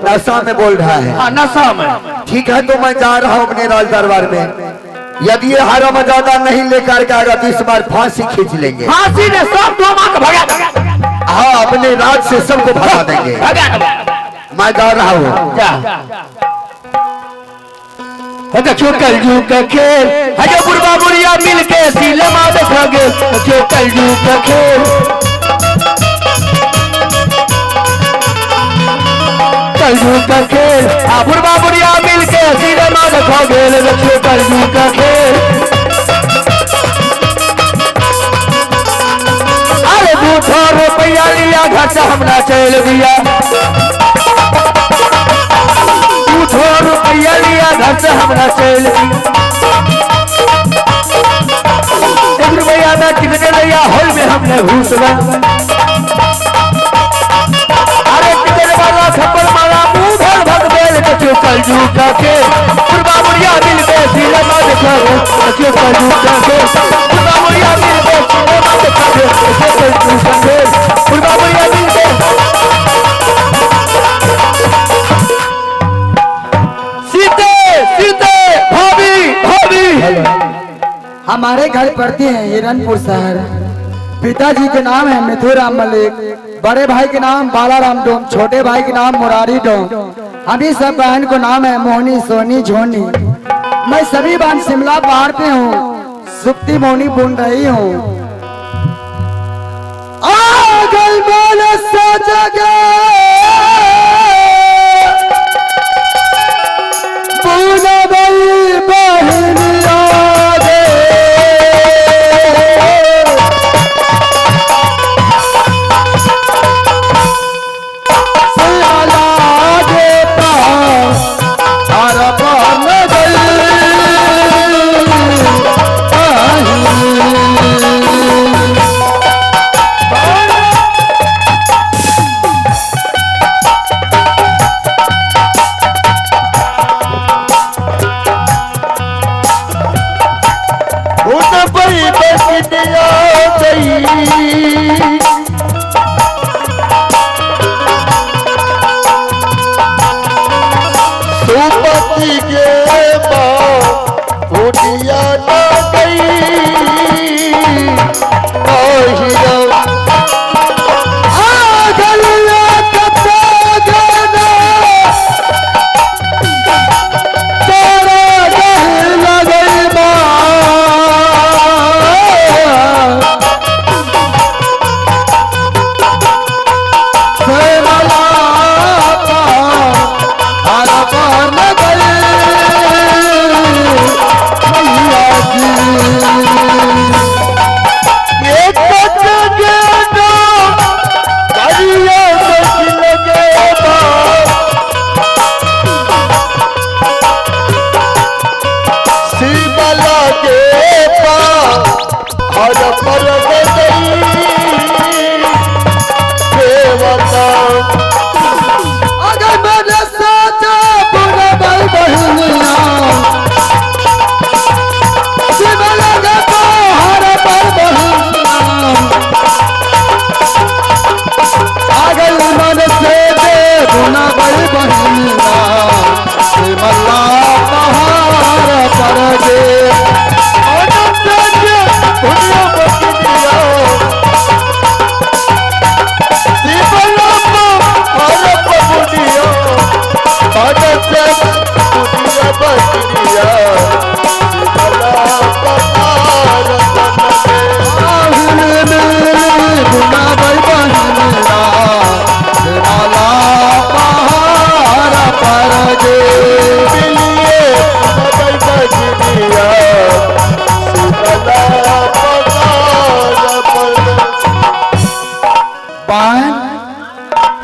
नशा में बोल रहा है। हाँ नशा में। ठीक है तो मैं जा रहा हूँ अपने राज दरबार में। यदि ये हराम ज्यादा नहीं लेकर के आएगा तो इस बार फांसी खींच लेंगे। फांसी ने सब भगा। हाँ अपने राज से सबको भगा देंगे। मैं जा रहा हूँ। जो कलजू का खेल हजो बुढ़वा बुढ़िया मिलके सिनेमा देखोगे। जो कलजू का खेल कलजू का खेल बुढ़वा बुढ़िया मिलके सिनेमा देखोगे। जो कलजू का खेल अरे 200 रुपया लिया घाटा हमने चल दिया। 200 रुपया लिया घर से हमने चल दिया। 1 रुपया में कितने लिया हॉल में हमने घूस अरे कितने वाला थप्पड़ मारा मुंह भर भग बेल कचो कलजू का के बुढ़वा बुढ़िया मिल के सिनेमा देखोगे। कचो कलजू का के बुढ़वा बुढ़िया मिल के सिनेमा देखोगे। कचो कलजू का के बुढ़वा बुढ़िया मिल के हमारे घर पड़ते हैं हिरनपुर शहर। पिताजी के नाम है मिथुराम मलिक, बड़े भाई के नाम बालाराम डोम, छोटे भाई के नाम मुरारी डोम। अभी सब बहन को नाम है मोहनी सोनी झोनी। मैं सभी बहन शिमला पहाड़ पे हूँ, सुप्ती मोहनी बुन रही हूँ।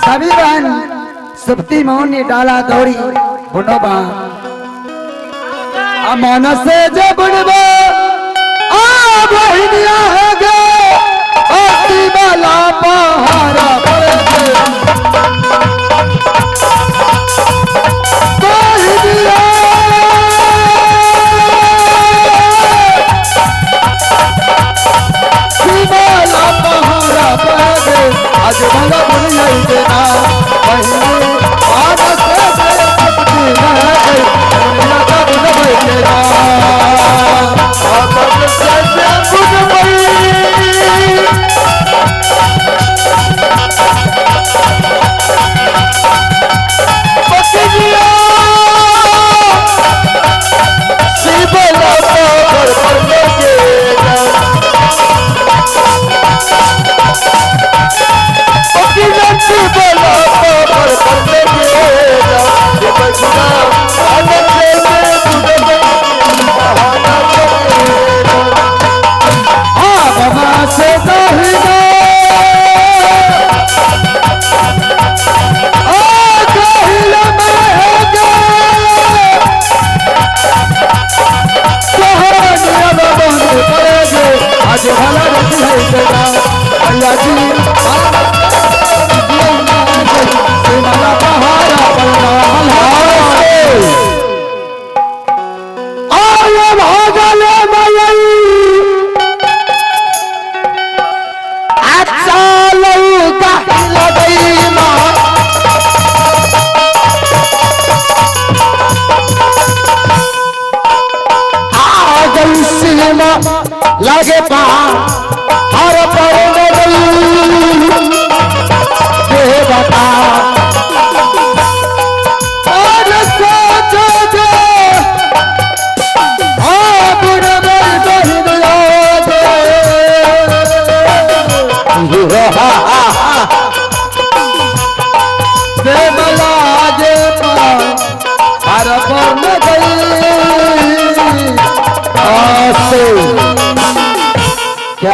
सभी बहन सुप्ती मोहन ने डाला दौड़ी बुनोबा अमन से जे बुनबा आ बहिनिया है गे अति वाला पहाड़ा पर बहिनिया शिवाला पहाड़ा पर आज भला बुन देना बहिनी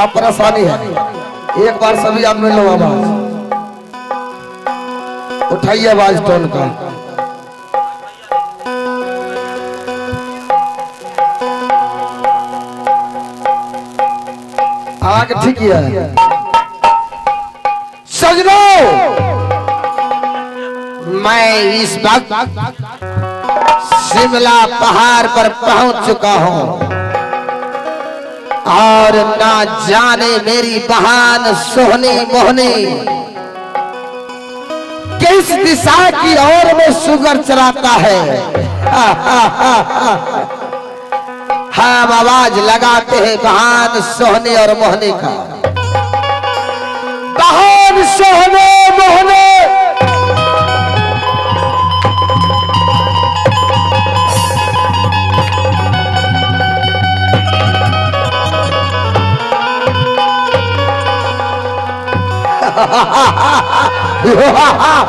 क्या परेशानी है? एक बार सभी आप में लो आवाज, उठाइए आवाज टोन का। आगे ठीक है। सजनों, मैं इस वक्त शिमला पहाड़ पर पहुंच चुका हूं और ना जाने मेरी बहन सोहनी मोहनी किस दिशा की ओर में सुगर चलाता है। हम आवाज लगाते हैं बहन सोहनी और मोहनी का। बहन सोहनी मोहनी,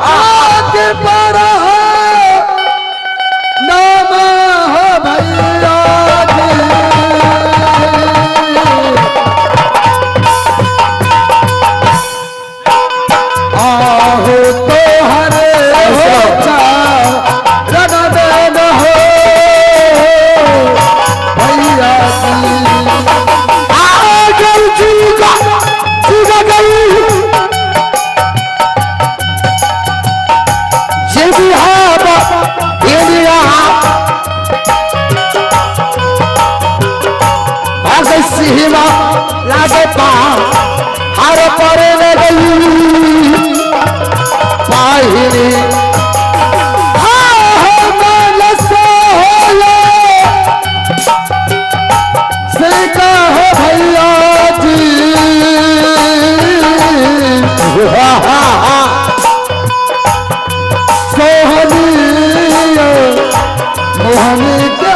आगे बढ़ो नाम हो भैया आहो तो हरे रन हो भैया लागे पा हर पर पाहिनी से कहो भैया जी सोहनी मोहनी के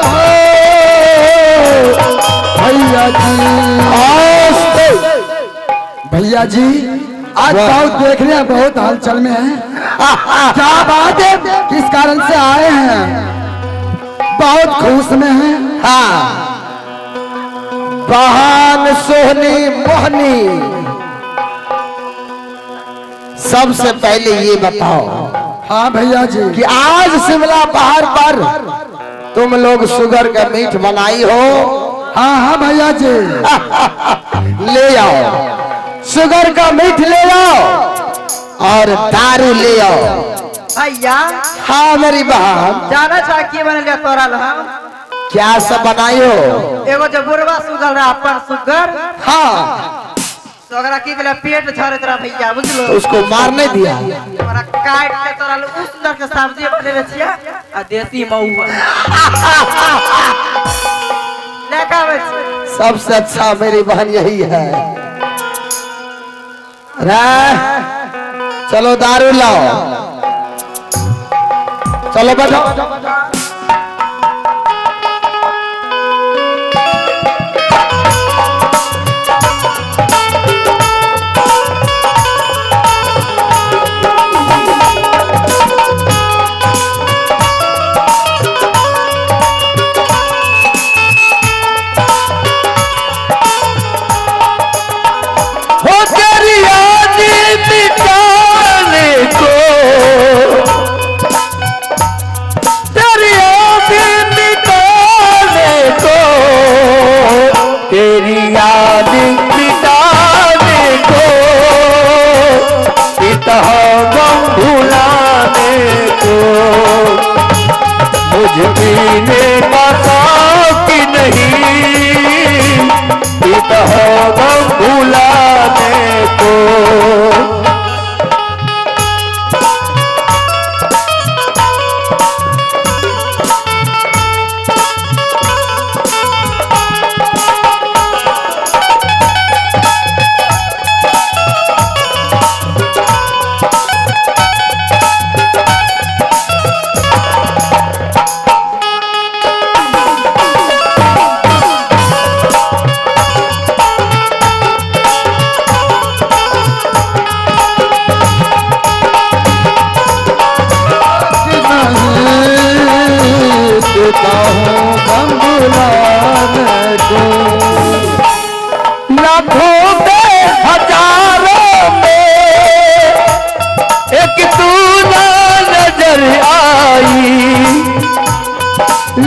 भैया जी। भैया जी आज बहुत देख रहे हैं, बहुत हलचल में हैं। क्या बात है, किस कारण से आए हैं? बहुत खुश में हैं। हाँ, बहन सोहनी मोहनी, सबसे पहले ये बताओ। हाँ भैया जी, कि आज शिमला पहाड़ पर तुम लोग शुगर का मीठ बनाई हो। हाँ हाँ भैया जी, ले आओ शुगर का मीठ ले आओ और दारू ले आओ। भैया हाँ मेरी बहन, जाना चाहिए बन गया तोरा लहा। क्या सब बनाई हो? एगो जो बुरवा सुगर रहा अपन सुगर, हाँ सोगरा की बोले पेट झरे तोरा भैया, बुझलो? तो उसको मारने दिया। तोरा काट के तोरा उस सुगर के सब्जी अपने ले छिया आ देसी मऊ लेका बच। सबसे अच्छा मेरी बहन यही है। चलो दारू लाओ, चलो बैठो। लाखों में हजारों में एक तू ना नजर आई,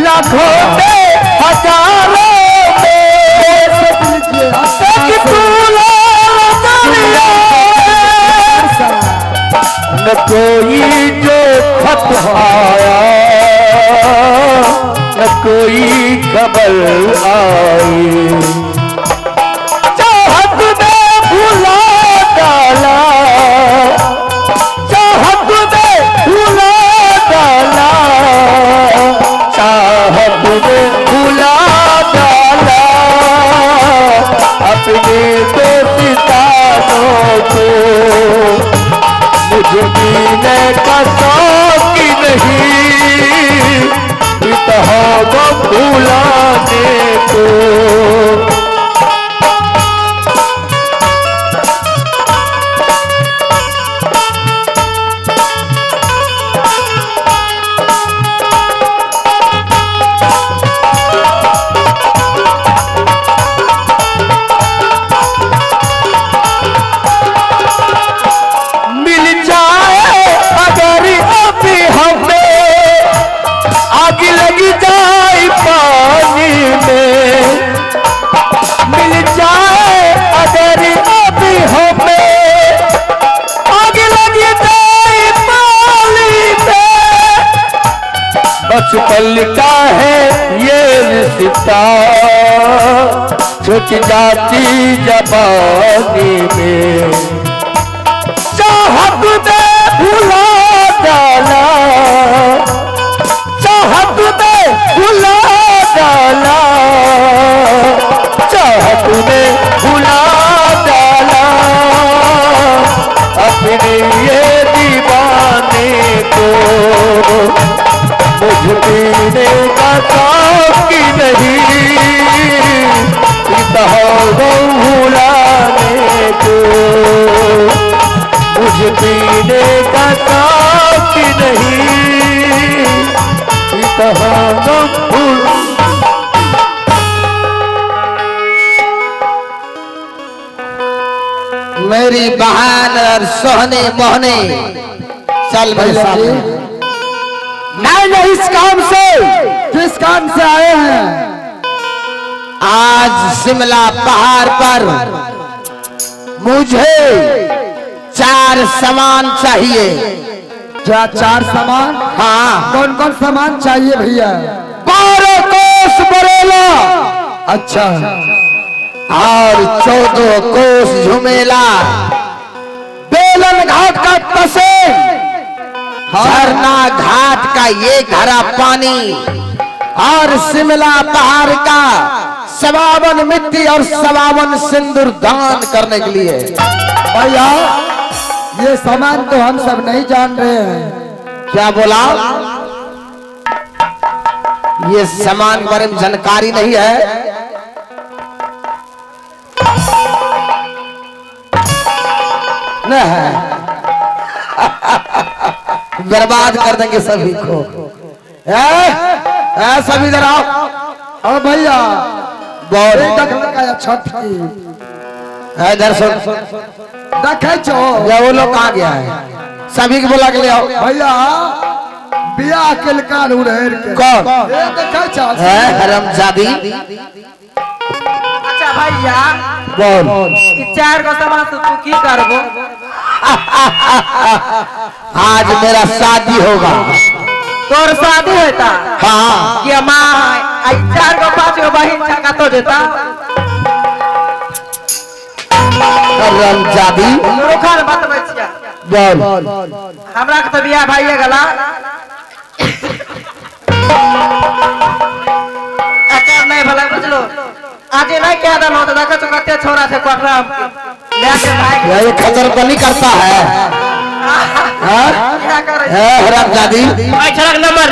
लाखों में हजारों में एक तू ना नजर आई, न कोई जो खत आया न कोई खबर आई, चाहत में भुला डाला, चाहत में भुला डाला, चाहत में भुला डाला, अपने दोस्तानों को मुझे जीने का शौक नहीं, वो भुलाने को। मिल जाए अगर अभी हमें आग लगी जाए पानी में, मिल जाए अगर अभी हमें आग लगी जाए पानी में, बचपन का है ये रिश्ता छूट जाती जवानी में, चाहत में भुला डाला, चाहत में भुला डाला, चाहत में भुला डाला, अपने ये दीवाने को मुझ पीने का शौक नहीं, भुलाने को मुझ पीने का शौक नहीं, कहाँ भूल। मेरी बहन और सोहने मोहने चल भाई साहब, नहीं इस काम से, किस काम से आए हैं? आज शिमला पहाड़ पर मुझे 4 सामान चाहिए। क्या 4 सामान? हाँ, कौन कौन सामान चाहिए भैया? 12 कोस बरेला, अच्छा, और 14 कोस झुमेला, बेलन घाट का तसेन, झरना घाट का ये घरा पानी, और शिमला पहाड़ का 52 मिट्टी और 52 सिंदूर दान करने के लिए। भैया ये सामान तो हम सब नहीं जान रहे हैं। क्या बोला? ये सामान के बारे में जानकारी नहीं है? नहीं है। बर्बाद कर देंगे सभी को। सभी इधर आओ। भैया बहुत छठ की इधर सुन, देखे छो वो लोग कहाँ गया है? सभी को बोला के ले आओ। भैया बियाह के लकार उड़ेर के कौन? देखे छो हरामजादी। अच्छा भैया बोल। 4 गो सामान से तू की करबो? आज मेरा शादी होगा। तोर शादी होता? हाँ। कि माँ 4 गो 5 गो बहन छका तो देता? हरामजादी। रुखा बतबै छिया। बोल। हमरा के तो बियाह भाइये गला। एकर नहीं भला बुझलो। आज नहीं कह दम हो तो देखो तो कते छोरा से कोठरा लेके भाग। ये खतर बनी करता है। क्या करे? हरामजादी। नंबर